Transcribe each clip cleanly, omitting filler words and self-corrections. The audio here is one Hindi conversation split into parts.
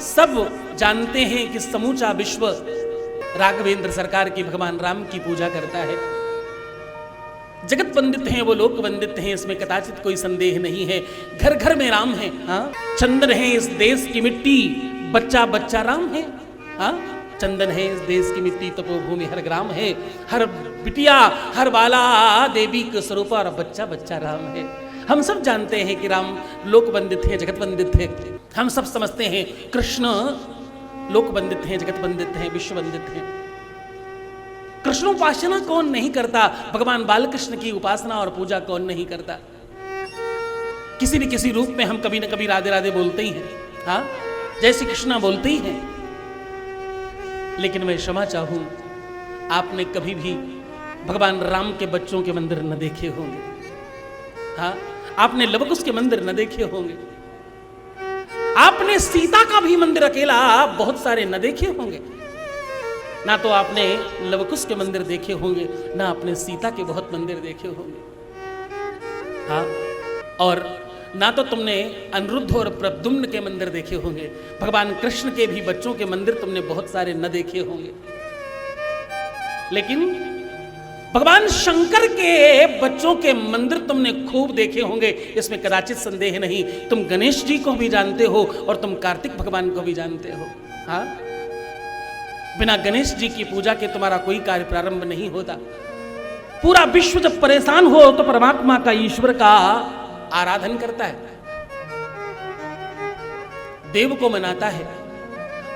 सब जानते हैं कि समूचा विश्व राघवेंद्र सरकार की भगवान राम की पूजा करता है। जगत वंदित हैं वो, लोक वंदित हैं, इसमें कदाचित कोई संदेह नहीं है। घर घर में राम है। हाँ, चंदन है इस देश की मिट्टी, बच्चा बच्चा राम है। हाँ, चंदन है इस देश की मिट्टी, तपोभूमि हर ग्राम है। हर बिटिया हर बाला देवी के स्वरूप और बच्चा बच्चा राम है। हम सब जानते हैं कि राम लोक वंदित है, जगत वंदित है। हम सब समझते हैं कृष्ण लोक वंदित है, जगत वंदित है, विश्व वंदित है। कृष्णोपासना कौन नहीं करता? भगवान बालकृष्ण की उपासना और पूजा कौन नहीं करता? किसी न किसी रूप में हम कभी न कभी राधे राधे बोलते ही हैं। हाँ, जय श्री कृष्णा बोलते ही हैं। लेकिन मैं क्षमा चाहूं, आपने कभी भी भगवान राम के बच्चों के मंदिर न देखे होंगे। हाँ, आपने लवकुश के मंदिर न देखे होंगे। आपने सीता का भी मंदिर अकेला बहुत सारे न देखे होंगे। ना तो आपने लवकुश के मंदिर देखे होंगे, ना आपने सीता के बहुत मंदिर देखे होंगे। हाँ, और ना तो तुमने अनिरुद्ध और प्रद्युम्न के मंदिर देखे होंगे। भगवान कृष्ण के भी बच्चों के मंदिर तुमने बहुत सारे न देखे होंगे। लेकिन भगवान शंकर के बच्चों के मंदिर तुमने खूब देखे होंगे, इसमें कदाचित संदेह नहीं। तुम गणेश जी को भी जानते हो और तुम कार्तिक भगवान को भी जानते हो। हाँ, बिना गणेश जी की पूजा के तुम्हारा कोई कार्य प्रारंभ नहीं होता। पूरा विश्व जब परेशान हो तो परमात्मा का, ईश्वर का आराधन करता है, देव को मनाता है।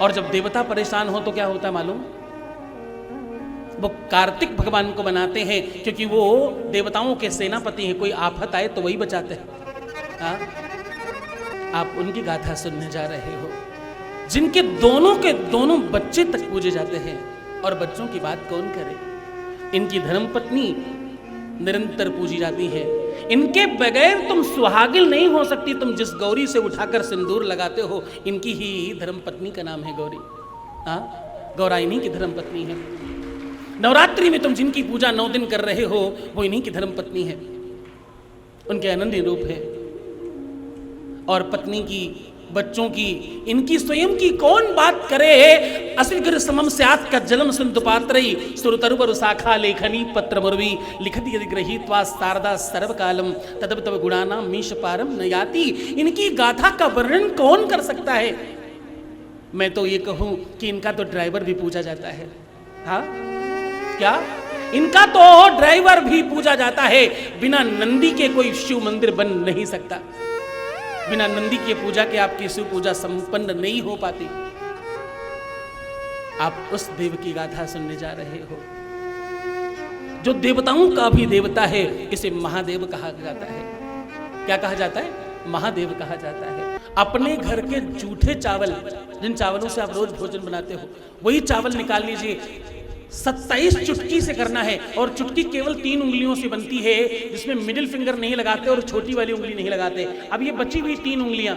और जब देवता परेशान हो तो क्या होता है मालूम? वो कार्तिक भगवान को मनाते हैं, क्योंकि वो देवताओं के सेनापति हैं। कोई आफत आए तो वही बचाते हैं। हाँ? आप उनकी गाथा सुनने जा रहे हो, जिनके दोनों के दोनों बच्चे तक पूजे जाते हैं। और बच्चों की बात कौन करे? इनकी धर्मपत्नी निरंतर पूजी जाती है। इनके बगैर तुम सुहागिन नहीं हो सकती। तुम जिस गौरी से उठाकर सिंदूर लगाते हो, इनकी ही धर्मपत्नी का नाम है गौरी। हाँ, गौरा इन्हीं की धर्मपत्नी है। नवरात्रि में तुम जिनकी पूजा 9 दिन कर रहे हो, वो इन्हीं की धर्मपत्नी है। उनके अनन्य रूप है। और पत्नी की, बच्चों की, इनकी स्वयं की कौन बात करे? असिगिर समम स्यात् का जलम सिंधु पात्रई सुरतरुवर शाखा लेखनी पत्र मुरवी लिखति यदि गृहीत्वा शारदा सर्वकालम तदब तब गुणानाम मीश पारम न याति। इनकी गाथा का वर्णन कौन कर सकता है? मैं तो ये कहूं कि इनका तो ड्राइवर भी पूजा जाता है। हाँ, क्या? इनका तो ड्राइवर भी पूजा जाता है। बिना नंदी के कोई शिव मंदिर बन नहीं सकता। बिना नंदी के पूजा के आपकी शिव पूजा संपन्न नहीं हो पाती। आप उस देव की गाथा सुनने जा रहे हो जो देवताओं का भी देवता है। इसे महादेव कहा जाता है। क्या कहा जाता है? महादेव कहा जाता है। अपने घर के जूठे चावल, जिन चावलों से आप रोज भोजन बनाते हो, वही चावल निकाल लीजिए। 27 चुटकी से करना है। और चुटकी केवल 3 उंगलियों से बनती है, जिसमें मिडिल फिंगर नहीं लगाते और छोटी वाली उंगली नहीं लगाते। अब ये बची हुई 3 उंगलियां,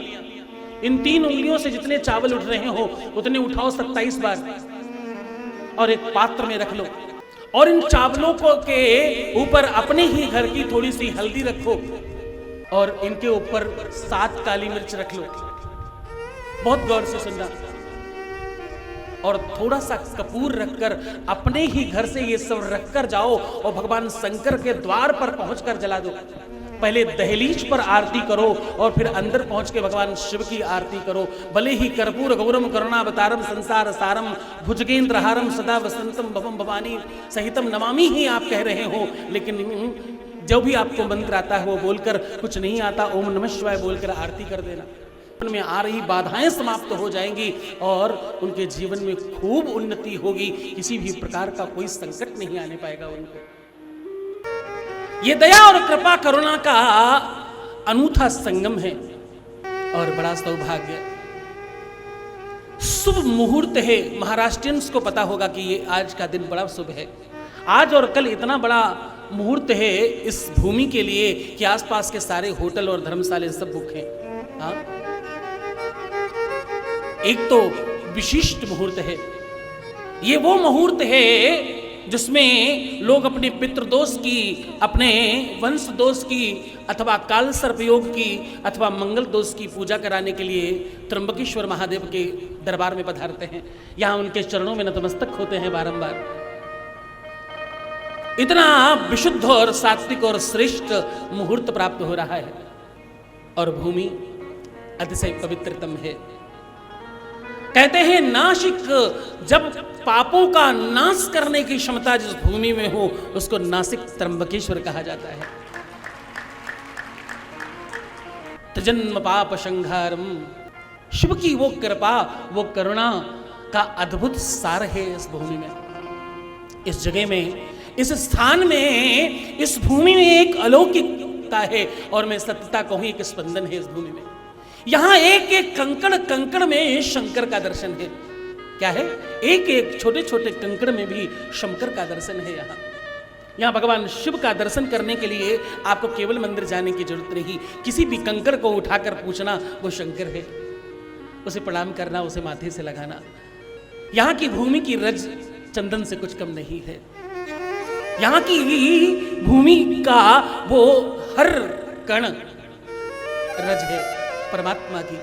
इन 3 उंगलियों से जितने चावल उठ रहे हो उतने उठाओ 27 बार और एक पात्र में रख लो। और इन चावलों को के ऊपर अपने ही घर की थोड़ी सी हल्दी रखो और इनके ऊपर 7 काली मिर्च रख लो। बहुत गौर से सुनना। और थोड़ा सा कपूर रखकर अपने ही घर से ये सब रखकर जाओ और भगवान शंकर के द्वार पर पहुंचकर जला दो। पहले दहलीज पर आरती करो और फिर अंदर पहुंच के भगवान शिव की आरती करो। भले ही कर्पूर गौरम करुणावतारम संसार सारम भुजगेंद्रहारम सदा वसंतम भवम भवानी सहितम नमामि ही आप कह रहे हो, लेकिन जो भी आपको मंत्र आता है वो बोलकर, कुछ नहीं आता ओम नमः शिवाय बोलकर आरती कर देना। में आ रही बाधाएं समाप्त हो जाएंगी और उनके जीवन में खूब उन्नति होगी। किसी भी प्रकार का कोई संकट नहीं आने पाएगा उनको। ये दया और कृपा करुणा का अनूठा संगम है और बड़ा सौभाग्य। शुभ मुहूर्त है। महाराष्ट्रियंस को पता होगा कि ये आज का दिन बड़ा शुभ है। आज और कल इतना बड़ा मुहूर्त है इस भूमि के लिए कि आसपास के सारे होटल और धर्मशाले सब बुक हैं। हाँ? एक तो विशिष्ट मुहूर्त है। ये वो मुहूर्त है जिसमें लोग अपने पितृदोष की, अपने वंश दोष की, अथवा काल सर्पयोग की, अथवा मंगल दोष की पूजा कराने के लिए त्र्यंबकेश्वर महादेव के दरबार में पधारते हैं। यहाँ उनके चरणों में नतमस्तक होते हैं बारंबार। इतना विशुद्ध और सात्विक और श्रेष्ठ मुहूर्त प्राप्त हो रहा है और भूमि अतिशय पवित्रतम है। कहते हैं नासिक, जब पापों का नाश करने की क्षमता जिस भूमि में हो उसको नासिक त्र्यंबकेश्वर कहा जाता है। त्रिजन्म पाप संहारम, शिव की वो कृपा, वो करुणा का अद्भुत सार है इस भूमि में, इस जगह में, इस स्थान में, इस भूमि में एक अलौकिकता है और मैं सत्यता कहूं एक स्पंदन है इस भूमि में। यहां एक एक कंकड़ कंकड़ में शंकर का दर्शन है। क्या है? एक एक छोटे छोटे कंकड़ में भी शंकर का दर्शन है। यहाँ भगवान शिव का दर्शन करने के लिए आपको केवल मंदिर जाने की जरूरत नहीं, किसी भी कंकड़ को उठाकर पूछना वो शंकर है, उसे प्रणाम करना, उसे माथे से लगाना। यहाँ की भूमि की रज चंदन से कुछ कम नहीं है। यहाँ की भूमि का वो हर कण रज है परमात्मा की।